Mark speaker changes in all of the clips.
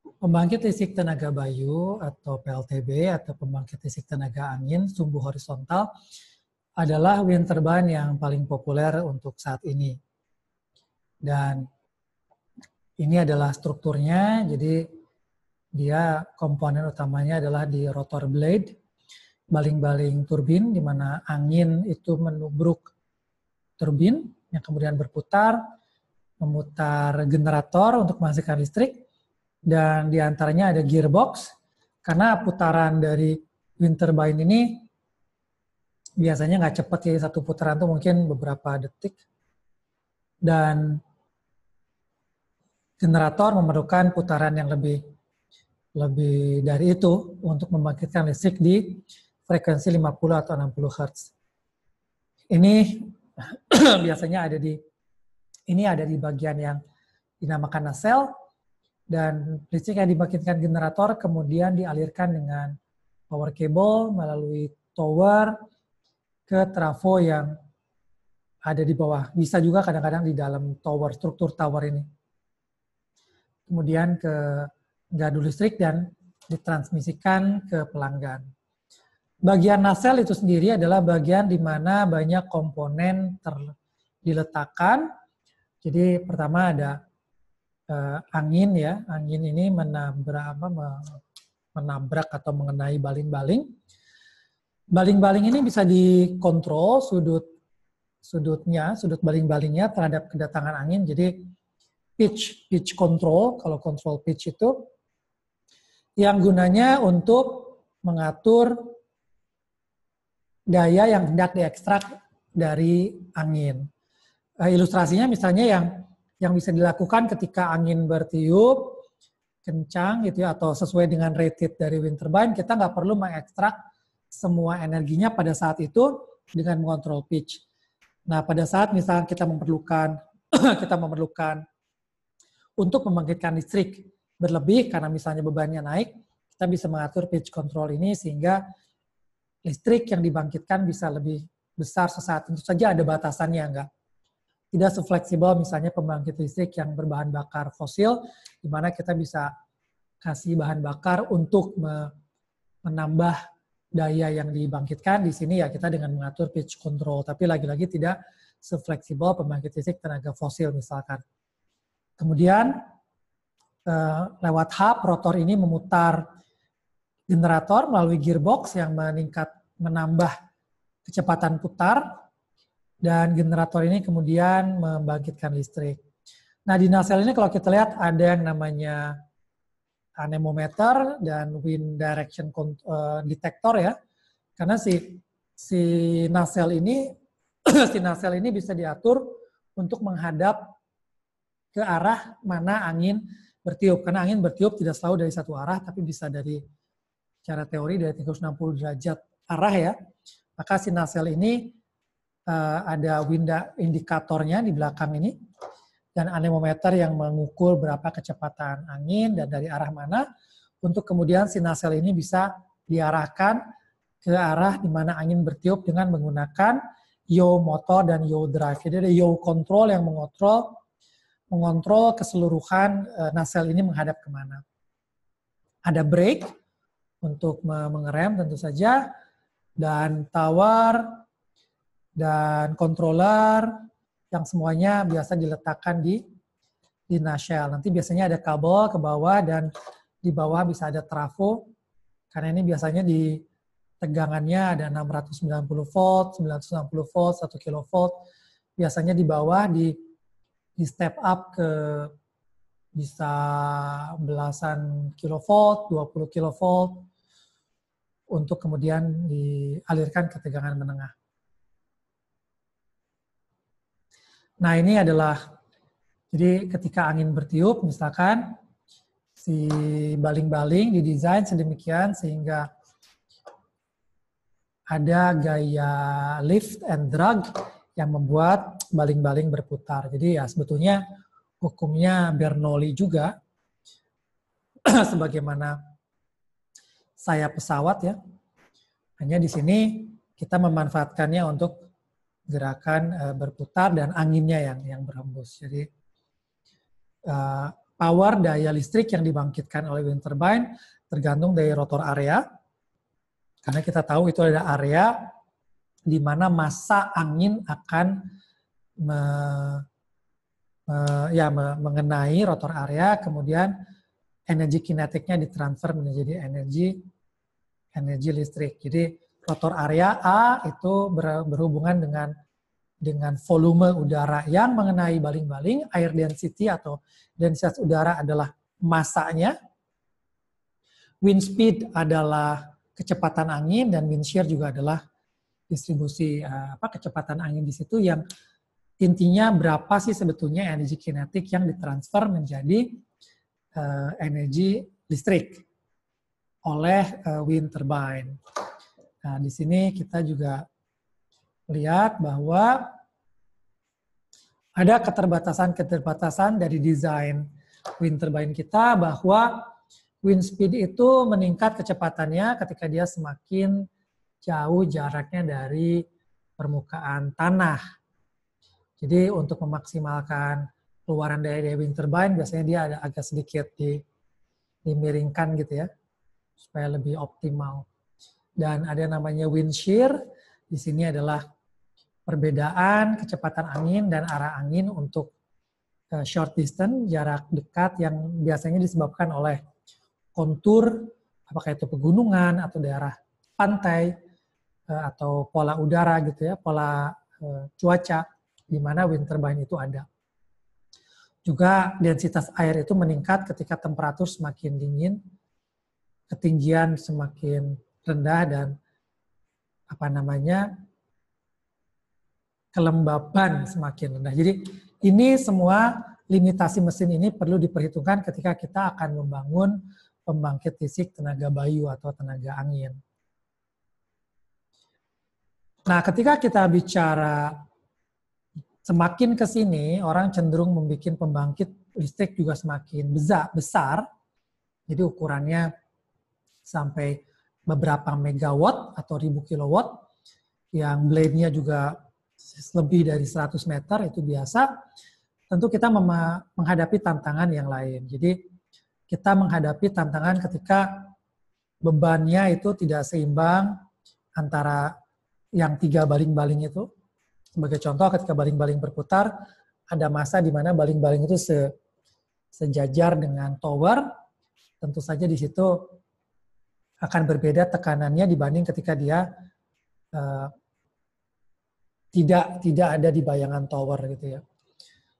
Speaker 1: Pembangkit listrik tenaga bayu atau PLTB atau pembangkit listrik tenaga angin sumbu horizontal adalah wind turbine yang paling populer untuk saat ini. Dan ini adalah strukturnya, jadi dia komponen utamanya adalah di rotor blade, baling-baling turbin, di mana angin itu menubruk turbin yang kemudian berputar, memutar generator untuk menghasilkan listrik, dan diantaranya ada gearbox, karena putaran dari wind turbine ini biasanya nggak cepat ya, satu putaran itu mungkin beberapa detik, dan generator memerlukan putaran yang lebih dari itu untuk membangkitkan listrik di frekuensi 50 atau 60 Hz. Ini biasanya ada di bagian yang dinamakan nacelle, dan listrik yang dibangkitkan generator kemudian dialirkan dengan power cable melalui tower ke trafo yang ada di bawah. Bisa juga kadang-kadang di dalam tower, struktur tower ini. Kemudian ke gardu listrik dan ditransmisikan ke pelanggan. Bagian nacelle itu sendiri adalah bagian di mana banyak komponen diletakkan. Jadi pertama ada angin ya, angin ini menabrak atau mengenai baling-baling. Baling-baling ini bisa dikontrol sudut baling-balingnya terhadap kedatangan angin. Jadi pitch control, kalau control pitch itu yang gunanya untuk mengatur daya yang hendak diekstrak dari angin. Ilustrasinya misalnya yang bisa dilakukan ketika angin bertiup kencang gitu ya, atau sesuai dengan rated dari wind turbine, kita nggak perlu mengekstrak semua energinya pada saat itu dengan mengontrol pitch. Nah, pada saat misalnya kita memerlukan untuk membangkitkan listrik berlebih karena misalnya bebannya naik, kita bisa mengatur pitch control ini sehingga listrik yang dibangkitkan bisa lebih besar sesaat. Tentu saja ada batasannya, enggak. Tidak sefleksibel misalnya pembangkit listrik yang berbahan bakar fosil, di mana kita bisa kasih bahan bakar untuk menambah daya yang dibangkitkan. Di sini ya kita dengan mengatur pitch control, tapi lagi-lagi tidak sefleksibel pembangkit listrik tenaga fosil misalkan. Kemudian lewat hub, rotor ini memutar generator melalui gearbox yang menambah kecepatan putar, dan generator ini kemudian membangkitkan listrik. Nah, di nacelle ini kalau kita lihat ada yang namanya anemometer dan wind direction detector ya. Karena si nacelle ini bisa diatur untuk menghadap ke arah mana angin bertiup. Karena angin bertiup tidak selalu dari satu arah, tapi bisa dari secara teori dari 360 derajat arah ya. Maka si nacelle ini ada wind indikatornya di belakang ini, dan anemometer yang mengukur berapa kecepatan angin dan dari arah mana, untuk kemudian si nacelle ini bisa diarahkan ke arah di mana angin bertiup dengan menggunakan yaw motor dan yaw drive. Jadi ada yaw control yang mengontrol keseluruhan nacelle ini menghadap kemana. Ada brake untuk mengerem tentu saja, dan tower, dan controller yang semuanya biasa diletakkan di nacelle. Nanti biasanya ada kabel ke bawah, dan di bawah bisa ada trafo, karena ini biasanya di tegangannya ada 690 volt, 960 volt, 1 kilovolt. Biasanya di bawah di step up ke bisa belasan kilovolt, 20 kilovolt, untuk kemudian dialirkan ke tegangan menengah. Nah, ini adalah, jadi ketika angin bertiup, misalkan si baling-baling didesain sedemikian sehingga ada gaya lift and drag yang membuat baling-baling berputar. Jadi ya sebetulnya hukumnya Bernoulli juga, sebagaimana sayap pesawat ya. Hanya di sini kita memanfaatkannya untuk gerakan berputar dan anginnya yang berhembus. Jadi power daya listrik yang dibangkitkan oleh wind turbine tergantung dari rotor area. Karena kita tahu itu ada area di mana massa angin akan mengenai rotor area, kemudian energi kinetiknya ditransfer menjadi energi listrik. Jadi rotor area A itu berhubungan dengan volume udara yang mengenai baling-baling, air density atau densitas udara adalah massanya, wind speed adalah kecepatan angin, dan wind shear juga adalah distribusi kecepatan angin di situ, yang intinya berapa sih sebetulnya energi kinetik yang ditransfer menjadi energi listrik oleh wind turbine. Nah, di sini kita juga lihat bahwa ada keterbatasan dari desain wind turbine kita, bahwa wind speed itu meningkat kecepatannya ketika dia semakin jauh jaraknya dari permukaan tanah. Jadi untuk memaksimalkan keluaran dari wind turbine, biasanya dia ada agak sedikit dimiringkan gitu ya, supaya lebih optimal. Dan ada namanya wind shear, di sini adalah perbedaan kecepatan angin dan arah angin untuk short distance, jarak dekat, yang biasanya disebabkan oleh kontur, apakah itu pegunungan atau daerah pantai, atau pola udara gitu ya, pola cuaca di mana wind turbine itu ada. Juga densitas air itu meningkat ketika temperatur semakin dingin, ketinggian semakin rendah, dan kelembaban semakin rendah. Jadi ini semua limitasi mesin ini perlu diperhitungkan ketika kita akan membangun pembangkit listrik tenaga bayu atau tenaga angin. Nah, ketika kita bicara semakin ke sini, orang cenderung membuat pembangkit listrik juga semakin besar. Jadi ukurannya sampai beberapa megawatt atau 1000 kilowatt, yang blade-nya juga lebih dari 100 meter, itu biasa. Tentu kita menghadapi tantangan yang lain. Jadi kita menghadapi tantangan ketika bebannya itu tidak seimbang antara yang 3 baling-baling itu. Sebagai contoh, ketika baling-baling berputar, ada masa di mana baling-baling itu sejajar dengan tower. Tentu saja di situ akan berbeda tekanannya dibanding ketika dia tidak ada di bayangan tower gitu ya.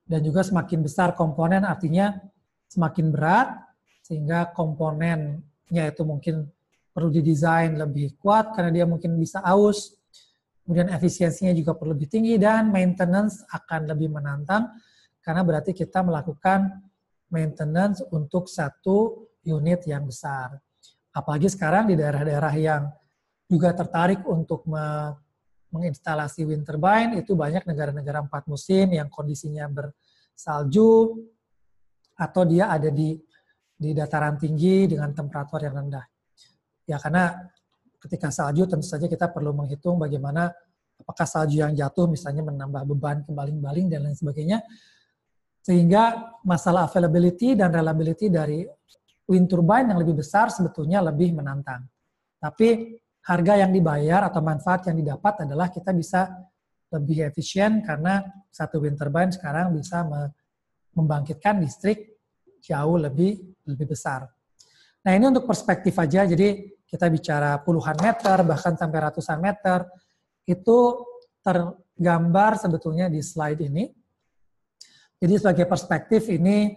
Speaker 1: Dan juga semakin besar komponen artinya semakin berat, sehingga komponennya itu mungkin perlu didesain lebih kuat karena dia mungkin bisa aus. Kemudian efisiensinya juga perlu lebih tinggi, dan maintenance akan lebih menantang karena berarti kita melakukan maintenance untuk satu unit yang besar. Apalagi sekarang di daerah-daerah yang juga tertarik untuk menginstalasi wind turbine, itu banyak negara-negara 4 musim yang kondisinya bersalju atau dia ada di dataran tinggi dengan temperatur yang rendah. Ya, karena ketika salju tentu saja kita perlu menghitung bagaimana apakah salju yang jatuh misalnya menambah beban ke baling-baling dan lain sebagainya, sehingga masalah availability dan reliability dari wind turbine yang lebih besar sebetulnya lebih menantang. Tapi harga yang dibayar atau manfaat yang didapat adalah kita bisa lebih efisien karena satu wind turbine sekarang bisa membangkitkan listrik jauh lebih besar. Nah, ini untuk perspektif aja, jadi kita bicara puluhan meter, bahkan sampai ratusan meter, itu tergambar sebetulnya di slide ini. Jadi sebagai perspektif ini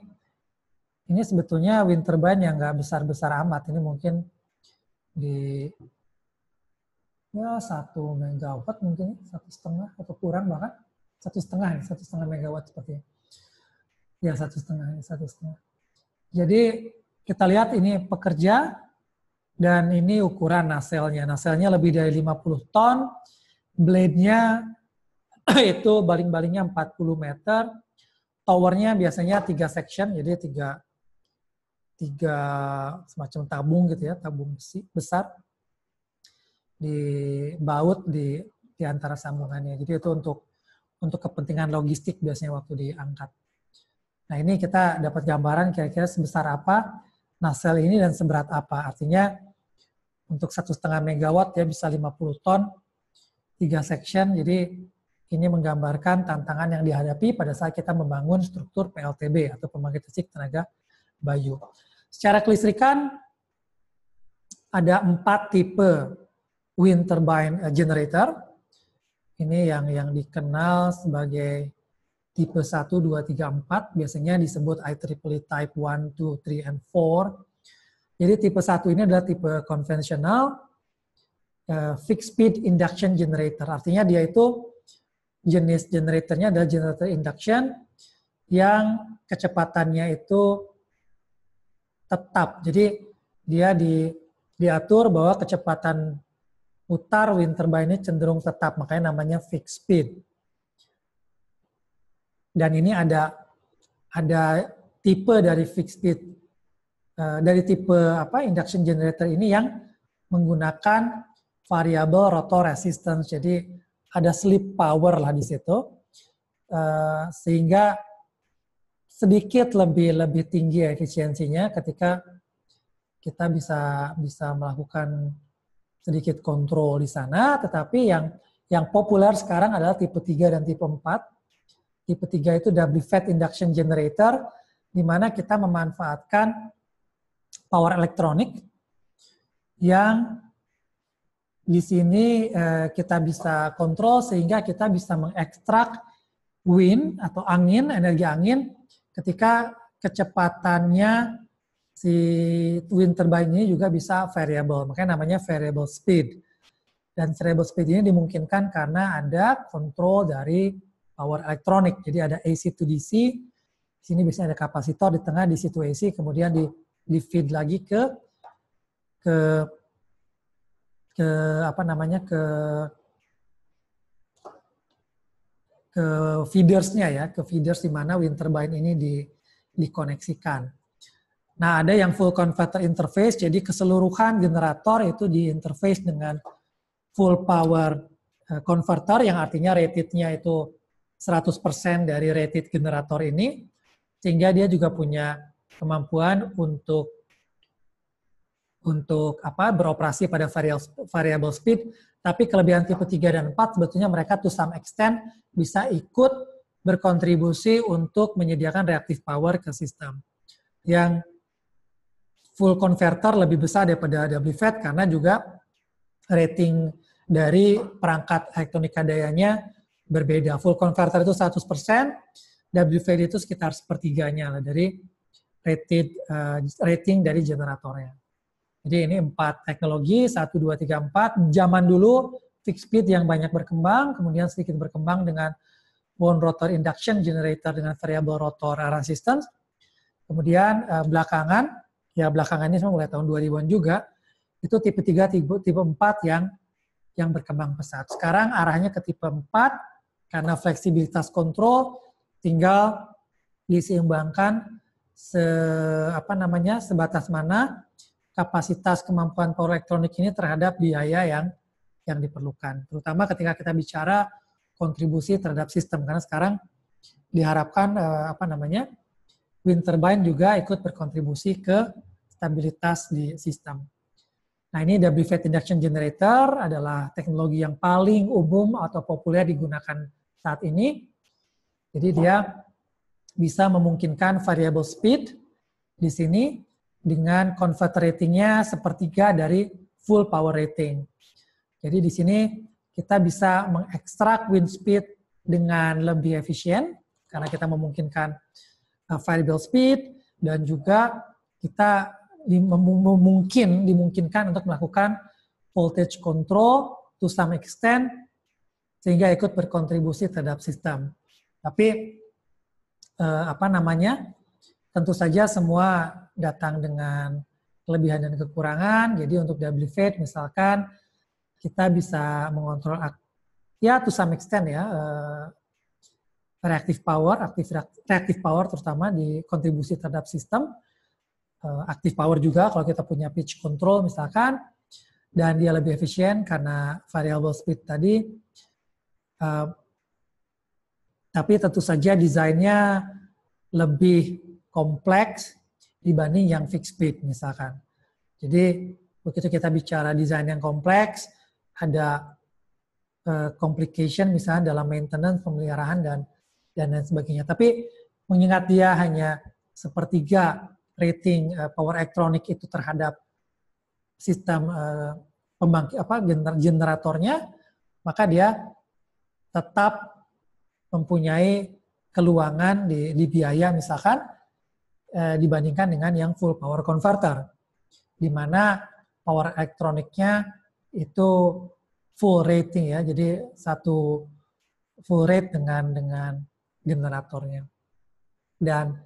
Speaker 1: sebetulnya wind turbine yang nggak besar-besar amat, ini mungkin di 1 megawatt mungkin, 1,5 atau kurang bahkan 1,5 megawatt seperti ini. Ya 1,5. Jadi kita lihat ini pekerja, dan ini ukuran naselnya. Naselnya lebih dari 50 ton, blade-nya itu baling-balingnya 40 meter, towernya biasanya 3 section, jadi 3 semacam tabung gitu ya, tabung besi besar, dibaut di antara sambungannya. Jadi itu untuk kepentingan logistik biasanya waktu diangkat. Nah ini kita dapat gambaran kira-kira sebesar apa nacelle ini dan seberat apa. Artinya untuk 1,5 megawatt ya bisa 50 ton, 3 section. Jadi ini menggambarkan tantangan yang dihadapi pada saat kita membangun struktur PLTB atau pembangkit listrik tenaga bayu. Secara kelistrikan ada 4 tipe wind turbine generator. Ini yang dikenal sebagai tipe 1, 2, 3, 4. Biasanya disebut IEEE type 1, 2, 3, and 4. Jadi tipe 1 ini adalah tipe konvensional fixed speed induction generator. Artinya dia itu jenis generatornya adalah generator induction yang kecepatannya itu tetap. Jadi dia diatur bahwa kecepatan putar wind turbine ini cenderung tetap, makanya namanya fixed speed. Dan ini ada tipe dari fixed speed, dari tipe induction generator ini yang menggunakan variable rotor resistance. Jadi ada slip power lah di situ, sehingga sedikit lebih tinggi efisiensinya ketika kita bisa melakukan sedikit kontrol di sana. Tetapi yang populer sekarang adalah tipe 3 dan tipe 4. Tipe 3 itu WFET induction generator, di mana kita memanfaatkan power elektronik yang di sini kita bisa kontrol sehingga kita bisa mengekstrak wind atau angin, energi angin ketika kecepatannya si wind turbine ini juga bisa variable. Makanya namanya variable speed. Dan variable speed ini dimungkinkan karena ada kontrol dari power elektronik. Jadi ada AC to DC. Di sini biasanya ada kapasitor di tengah, DC to AC, kemudian di feed lagi ke feedersnya ya, ke feeders di mana wind turbine ini dikoneksikan. Nah, ada yang full converter interface, jadi keseluruhan generator itu diinterface dengan full power converter, yang artinya ratednya itu 100% dari rated generator ini, sehingga dia juga punya kemampuan untuk beroperasi pada variable speed. Tapi kelebihan tipe 3 dan 4 sebetulnya mereka to some extent bisa ikut berkontribusi untuk menyediakan reactive power ke sistem. Yang full converter lebih besar daripada WFET karena juga rating dari perangkat elektronika dayanya berbeda. Full converter itu 100%, WFET itu sekitar sepertiganya dari rating dari generatornya. Jadi ini 4 teknologi, 1, 2, 3, 4. Zaman dulu fixed speed yang banyak berkembang, kemudian sedikit berkembang dengan wound rotor induction generator dengan variable rotor resistance. Kemudian belakangan ini mulai tahun 2000-an juga, itu tipe 3, tipe 4 yang berkembang pesat. Sekarang arahnya ke tipe 4, karena fleksibilitas kontrol tinggal diseimbangkan sebatas mana kapasitas kemampuan power elektronik ini terhadap biaya yang diperlukan. Terutama ketika kita bicara kontribusi terhadap sistem, karena sekarang diharapkan wind turbine juga ikut berkontribusi ke stabilitas di sistem. Nah, ini WFET induction generator adalah teknologi yang paling umum atau populer digunakan saat ini. Jadi dia bisa memungkinkan variable speed di sini dengan converter ratingnya sepertiga dari full power rating. Jadi di sini kita bisa mengekstrak wind speed dengan lebih efisien karena kita memungkinkan variable speed, dan juga kita dimungkinkan untuk melakukan voltage control to some extent sehingga ikut berkontribusi terhadap sistem. Tapi tentu saja semua datang dengan kelebihan dan kekurangan. Jadi untuk WFET misalkan kita bisa mengontrol to some extent reactive power terutama di kontribusi terhadap sistem. Active power juga kalau kita punya pitch control misalkan, dan dia lebih efisien karena variable speed tadi. Tapi tentu saja desainnya lebih kompleks dibanding yang fixed bid misalkan. Jadi begitu kita bicara desain yang kompleks, ada complication misalnya dalam maintenance, pemeliharaan dan lain sebagainya. Tapi mengingat dia hanya sepertiga rating power elektronik itu terhadap sistem generatornya, maka dia tetap mempunyai keluangan di biaya misalkan dibandingkan dengan yang full power converter, di mana power elektroniknya itu full rating ya, jadi satu full rate dengan generatornya. Dan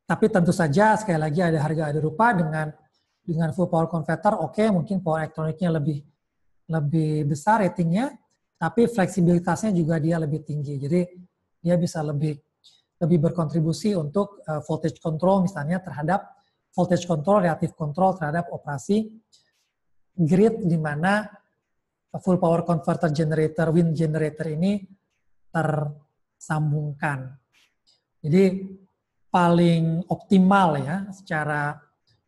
Speaker 1: tapi tentu saja sekali lagi ada harga ada rupa dengan full power converter, oke, mungkin power elektroniknya lebih besar ratingnya, tapi fleksibilitasnya juga dia lebih tinggi. Jadi dia bisa lebih berkontribusi untuk voltage control misalnya terhadap voltage control, reactive control terhadap operasi grid di mana full power converter generator, wind generator ini tersambungkan. Jadi paling optimal ya secara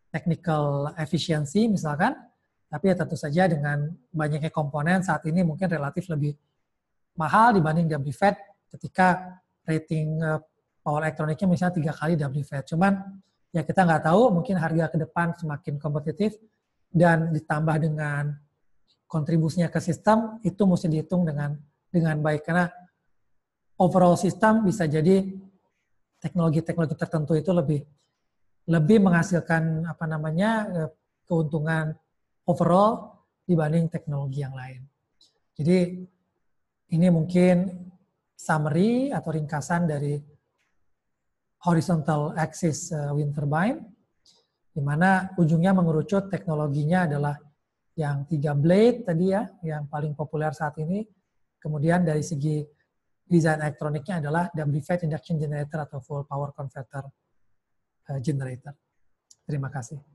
Speaker 1: technical efficiency misalkan, tapi ya tentu saja dengan banyaknya komponen saat ini mungkin relatif lebih mahal dibanding WFET ketika rating power elektroniknya misalnya 3 kali WFET. Cuman ya kita nggak tahu, mungkin harga ke depan semakin kompetitif dan ditambah dengan kontribusinya ke sistem itu mesti dihitung dengan baik, karena overall sistem bisa jadi teknologi-teknologi tertentu itu lebih menghasilkan keuntungan overall dibanding teknologi yang lain. Jadi ini mungkin summary atau ringkasan dari horizontal axis wind turbine, di mana ujungnya mengerucut teknologinya adalah yang 3 blade tadi ya, yang paling populer saat ini. Kemudian dari segi desain elektroniknya adalah WFET induction generator atau full power converter generator. Terima kasih.